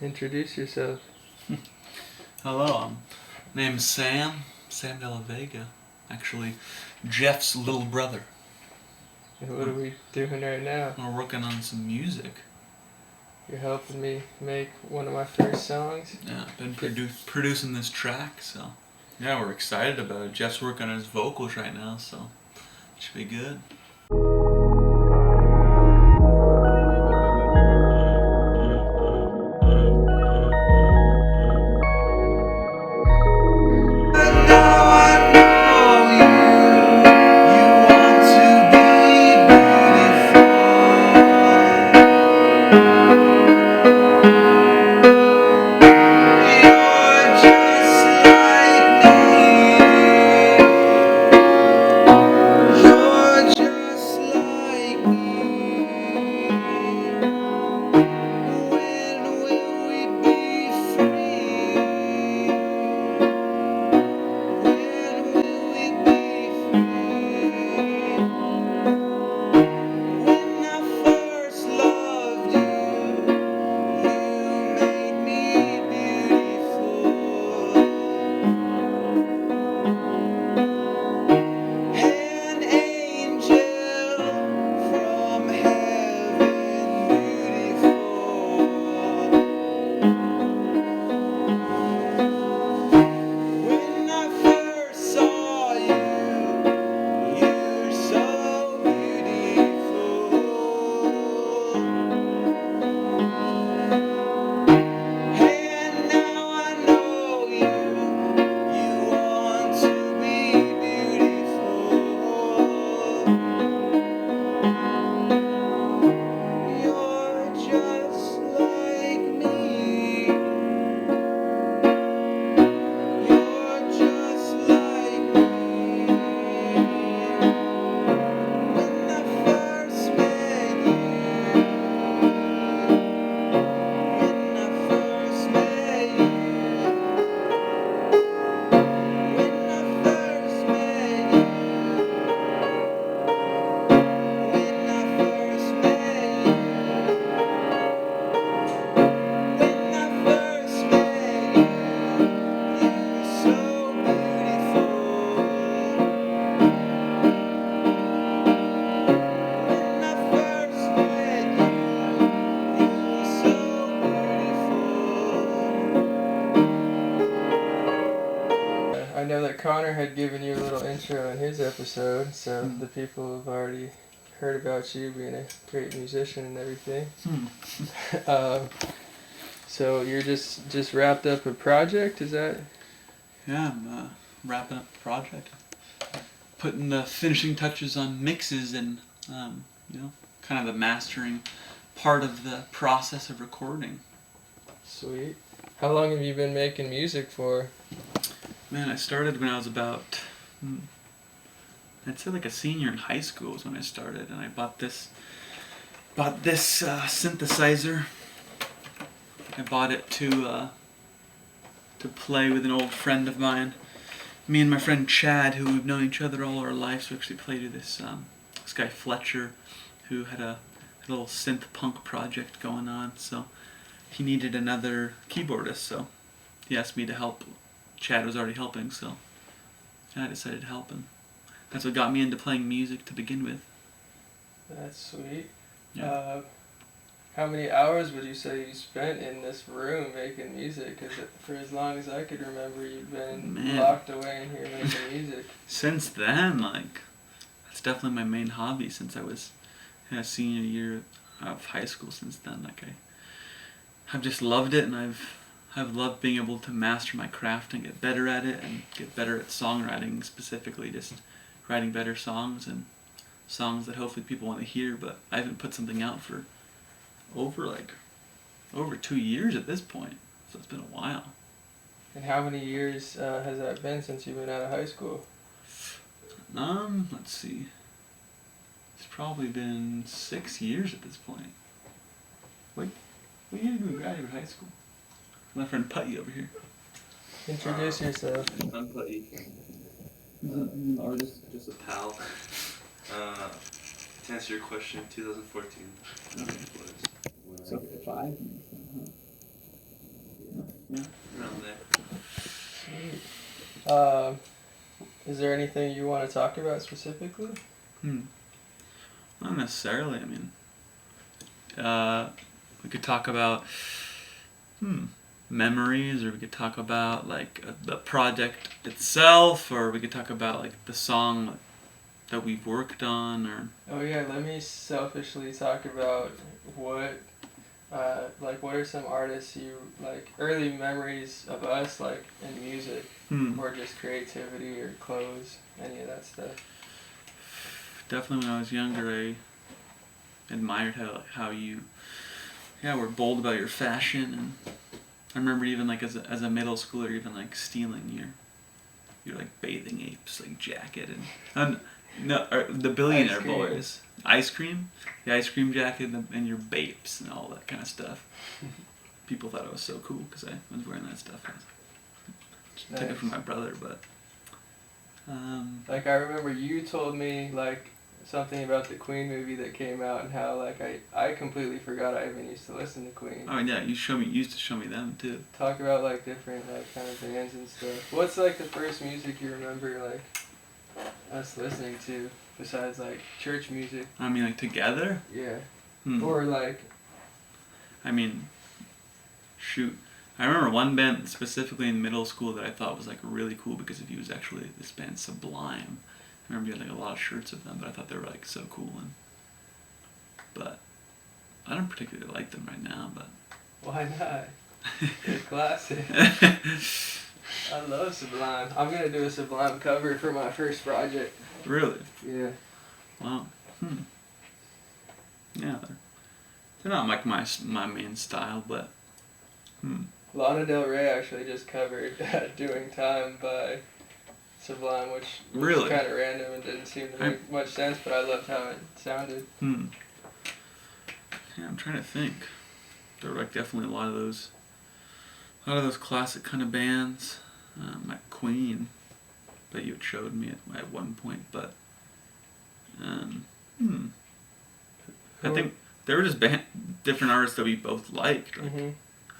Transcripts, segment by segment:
Introduce yourself. Hello, name's Sam de la Vega. Actually, Jeff's little brother. And what are we doing right now? We're working on some music. You're helping me make one of my first songs. Yeah, I've been producing this track, so yeah, we're excited about it. Jeff's working on his vocals right now, so it should be good. I know that Connor had given you a little intro in his episode, so the people have already heard about you being a great musician and everything. So you're just wrapped up a project, is that? Yeah, I'm wrapping up the project, putting the finishing touches on mixes and kind of the mastering part of the process of recording. Sweet. How long have you been making music for? Man, I started when I was about, I'd say like a senior in high school is when I started, and I bought this synthesizer. I bought it to play with an old friend of mine. Me and my friend Chad, who we've known each other all our lives, we actually played with this guy Fletcher, who had a little synth punk project going on. So he needed another keyboardist, so he asked me to help. Chad was already helping, so I decided to help him. That's what got me into playing music to begin with. That's sweet. Yeah. How many hours would you say you spent in this room making music? Because for as long as I could remember, you've been locked away in here making music. Since then, that's definitely my main hobby since I was in a senior year of high school. Since then, I've just loved it, and I've loved being able to master my craft and get better at it, and get better at songwriting, specifically just writing better songs and songs that hopefully people want to hear. But I haven't put something out for over 2 years at this point, so it's been a while. And how many years has that been since you've been out of high school? Let's see. It's probably been 6 years at this point. What year did we graduate high school? My friend Putty over here. Introduce yourself. I'm Putty. He's an artist, just a pal. To answer your question, 2014. So 5 years then, huh? around there. Sweet. Is there anything you want to talk about specifically? Not necessarily. I mean, we could talk about memories, or we could talk about like the project itself, or we could talk about like the song that we've worked on, or. Oh yeah, let me selfishly talk about what are some artists you like, early memories of us, like in music, or just creativity or clothes, any of that stuff. Definitely when I was younger, I admired how you were bold about your fashion, and I remember even like as a middle schooler, even like stealing your like bathing apes like jacket and the Billionaire Boys ice cream, the ice cream jacket and your Bapes and all that kind of stuff. People thought I was so cool because I was wearing that stuff. I took it from my brother, but like I remember you told me like something about the Queen movie that came out, and how like I completely forgot I even used to listen to Queen. Oh yeah, you used to show me them too. Talk about like different like kind of bands and stuff. What's like the first music you remember like us listening to besides like church music? I mean, like together? Yeah. Or like. I mean, shoot. I remember one band specifically in middle school that I thought was like really cool because he was actually this band Sublime. I remember you had like a lot of shirts of them, but I thought they were like so cool. But I don't particularly like them right now. But why not? They're classic. I love Sublime. I'm gonna do a Sublime cover for my first project. Really? Yeah. Wow. Yeah, they're not like my main style, but. Lana Del Rey actually just covered "Doing Time" by Sublime, which was really kind of random and didn't seem to make much sense, but I loved how it sounded. Yeah, I'm trying to think. There were like definitely a lot of those classic kind of bands, like Queen, that you had showed me at one point, but I think they were just different artists that we both liked.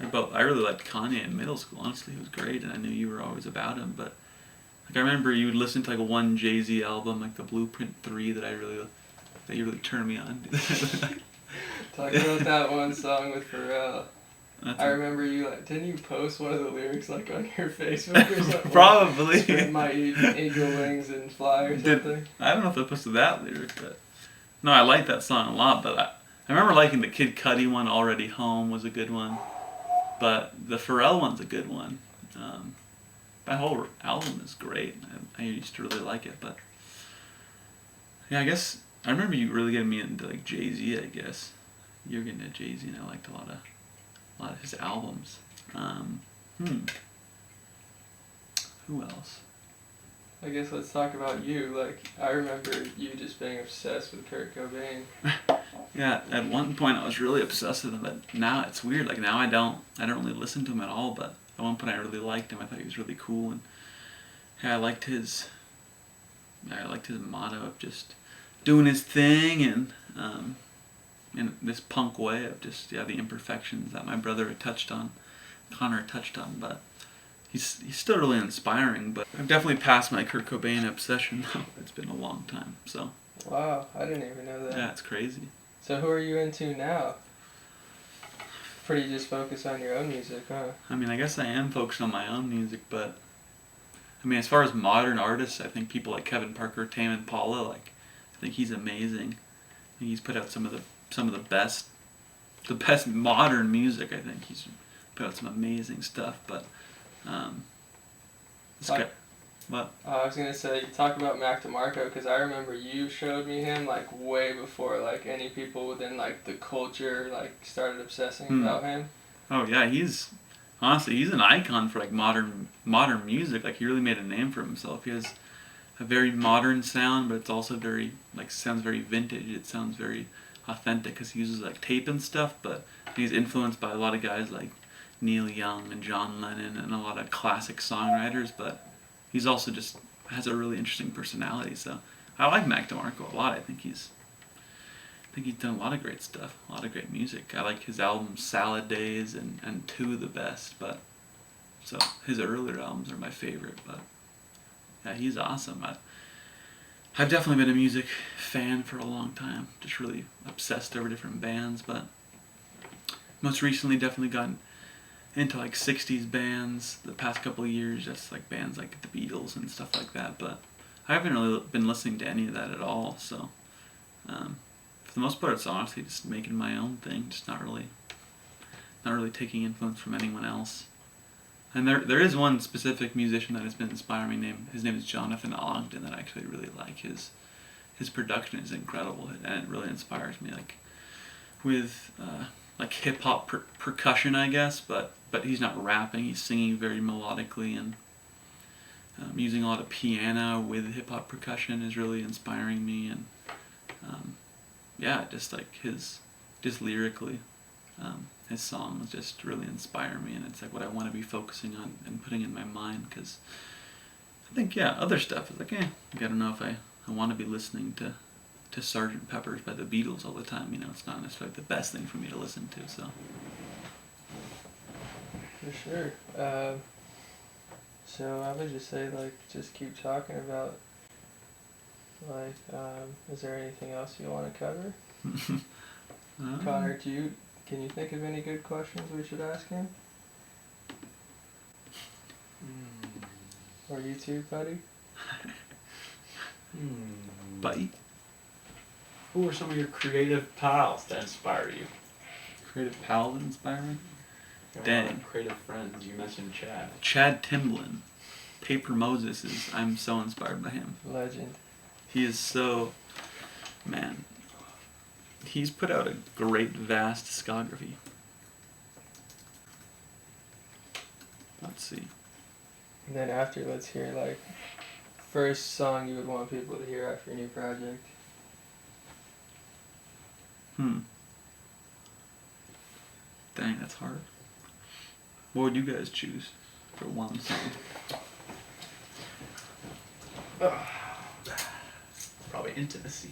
Like, I really liked Kanye in middle school. Honestly, he was great, and I knew you were always about him. But like I remember you would listen to like one Jay-Z album, like the Blueprint 3, that you really turned me on. Talk about that one song with Pharrell. I remember you didn't you post one of the lyrics like on your Facebook or something? Probably. Sprint might eat eagle wings and fly or something. I don't know if I posted that lyric, but no, I like that song a lot. But I remember liking the Kid Cudi one. Already Home was a good one, but the Pharrell one's a good one. That whole album is great. I used to really like it, but yeah, I guess I remember you really getting me into like Jay-Z. I guess you were getting into Jay-Z, and I liked a lot of his albums. Who else? I guess let's talk about you. Like, I remember you just being obsessed with Kurt Cobain. Yeah, at one point I was really obsessed with him, but now it's weird. Like now I don't really listen to him at all. But at one point I really liked him. I thought he was really cool, and yeah, I liked his motto of just doing his thing, and in this punk way of just the imperfections that my brother had Connor touched on, but he's still really inspiring. But I've definitely passed my Kurt Cobain obsession though. It's been a long time, so. Wow, I didn't even know that. Yeah, it's crazy. So who are you into now? Pretty just focused on your own music, huh? I mean, I guess I am focused on my own music, but I mean, as far as modern artists, I think people like Kevin Parker, Tame Impala, like I think he's amazing. I think he's put out some of the best modern music. I think he's put out some amazing stuff, but what? I was gonna say, talk about Mac DeMarco, because I remember you showed me him like way before like any people within like the culture like started obsessing about him. Oh yeah, he's an icon for like modern music. Like he really made a name for himself. He has a very modern sound, but it's also very sounds very vintage. It sounds very authentic because he uses like tape and stuff. But he's influenced by a lot of guys like Neil Young and John Lennon and a lot of classic songwriters. But he's also just has a really interesting personality. So I like Mac DeMarco a lot. I think he's done a lot of great stuff, a lot of great music. I like his album Salad Days and Two the best, but So his earlier albums are my favorite, but yeah, he's awesome. I've definitely been a music fan for a long time, just really obsessed over different bands, but most recently definitely gotten into like 60s bands the past couple of years, just like bands like the Beatles and stuff like that, but I haven't really been listening to any of that at all, so for the most part it's honestly just making my own thing, just not really taking influence from anyone else. And there is one specific musician that has been inspiring me. His name is Jonathan Ogden, that I actually really like. His production is incredible, and it really inspires me, like with like hip hop percussion, I guess, but he's not rapping. He's singing very melodically, and using a lot of piano with hip hop percussion is really inspiring me. And yeah, just like just lyrically, his songs just really inspire me, and it's like what I want to be focusing on and putting in my mind. Because I think other stuff is like I don't know if I want to be listening to Sgt. Pepper's by the Beatles all the time. You know, it's not necessarily the best thing for me to listen to. So. For sure. So I would just say, like, just keep talking about, like, is there anything else you want to cover? Connor, can you think of any good questions we should ask him? Or you too, buddy? Buddy? Who are some of your creative pals that inspire you? Creative pals that inspire me? Dang. Creative friends. You mentioned Chad. Chad Timblin. Paper Moses I'm so inspired by him. Legend. He is so, man, he's put out a great, vast discography. Let's see. And then after, let's hear, like, first song you would want people to hear after your new project. Dang, that's hard. What would you guys choose for one song? Probably Intimacy.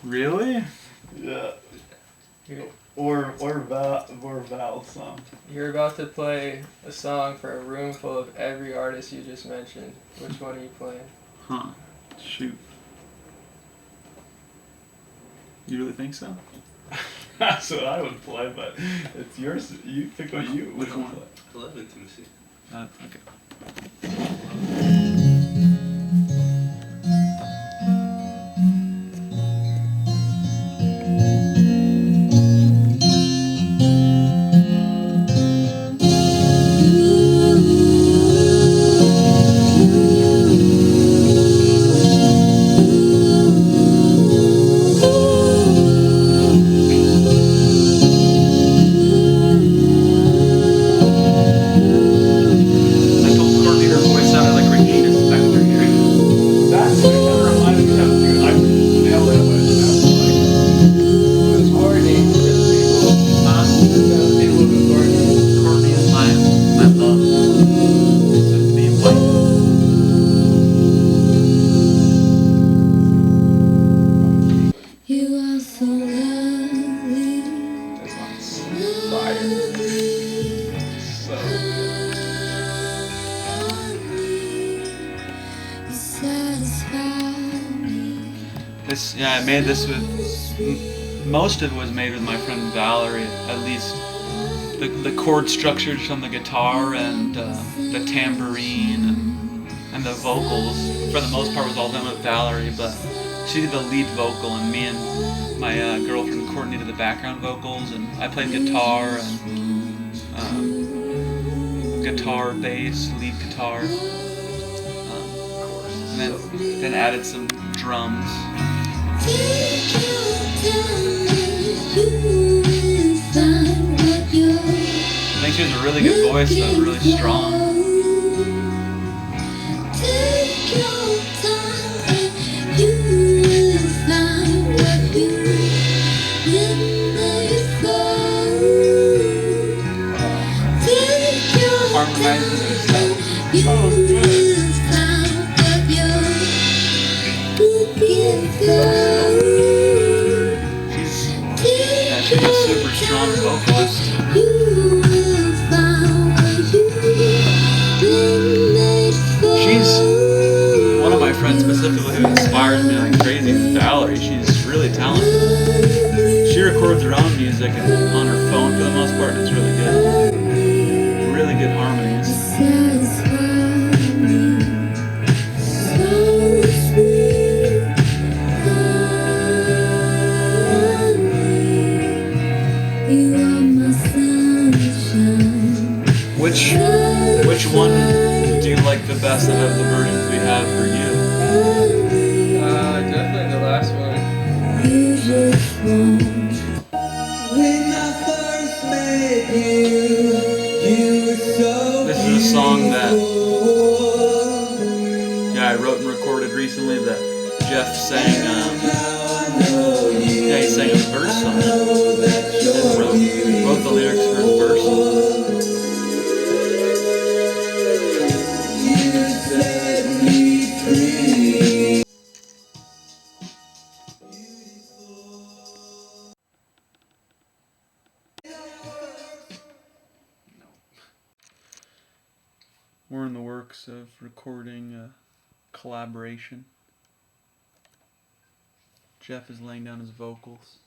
Really? Yeah. Or Val's song. You're about to play a song for a room full of every artist you just mentioned. Which one are you playing? Huh. Shoot. You really think so? That's what I would play, but it's yours. You pick what you would Which one? play. I love Intimacy. Okay. I told Courtney her voice sounded like Regina Spektor here. That's what kind of reminded me of you. I nailed it when it sounds like. Who's coordinating for the people? Huh? The people who coordinate. Courtney is my love. It's me and White. You are so lovely. That song's fire. So You satisfy me. I made this with, most of it was made with my friend Valerie, at least the chord structures on the guitar and the tambourine and the vocals, for the most part, was all done with Valerie, but she did the lead vocal, and me and my girlfriend Courtney did the background vocals, and I played guitar and guitar, bass, lead guitar, and then added some drums. I think she has a really good voice, though, really strong. Harmonizes herself. oh, good. She's a super strong vocalist. You found you. Which one do you like the best out of the versions we have for you? Definitely the last one. You just won't. When I first met you, you were so This is a song that beautiful. I wrote and recorded recently that Jeff sang. Now I know you. He sang a verse on it. Know that And you're wrote the lyrics for his verse. You set me free. We're in the works of recording a collaboration. Jeff is laying down his vocals.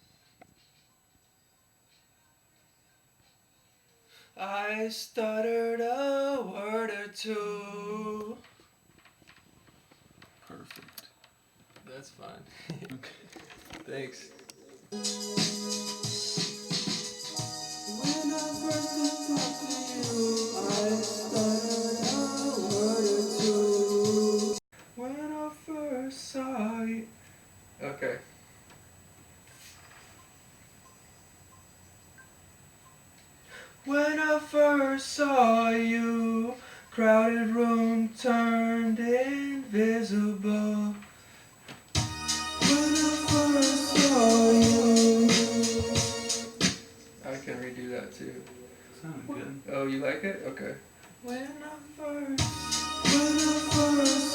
I stuttered a word or two. Perfect. That's fine. Okay. Thanks. When I first talked to you, I stuttered a word or two. When I first saw you. Okay. When I first saw you, crowded room turned invisible. When I first saw you. I can redo that too. Sounded good. Oh, you like it? Okay. When I first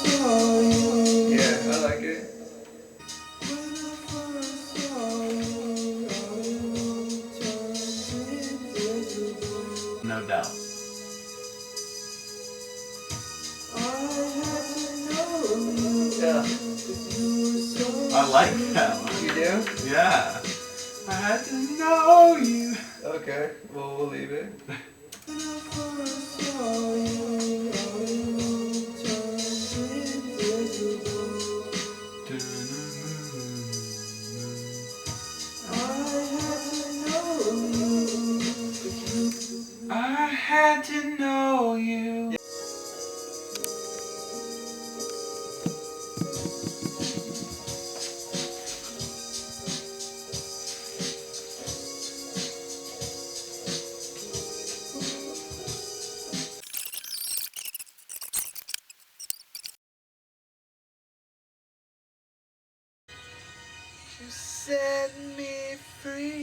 saw you. Yeah, I like it. When I first saw you, crowded room turned invisible. No doubt. Yeah. I like that one. You do? Yeah. I had to know you. Okay, well, we'll leave it. I had to know you. You set me free.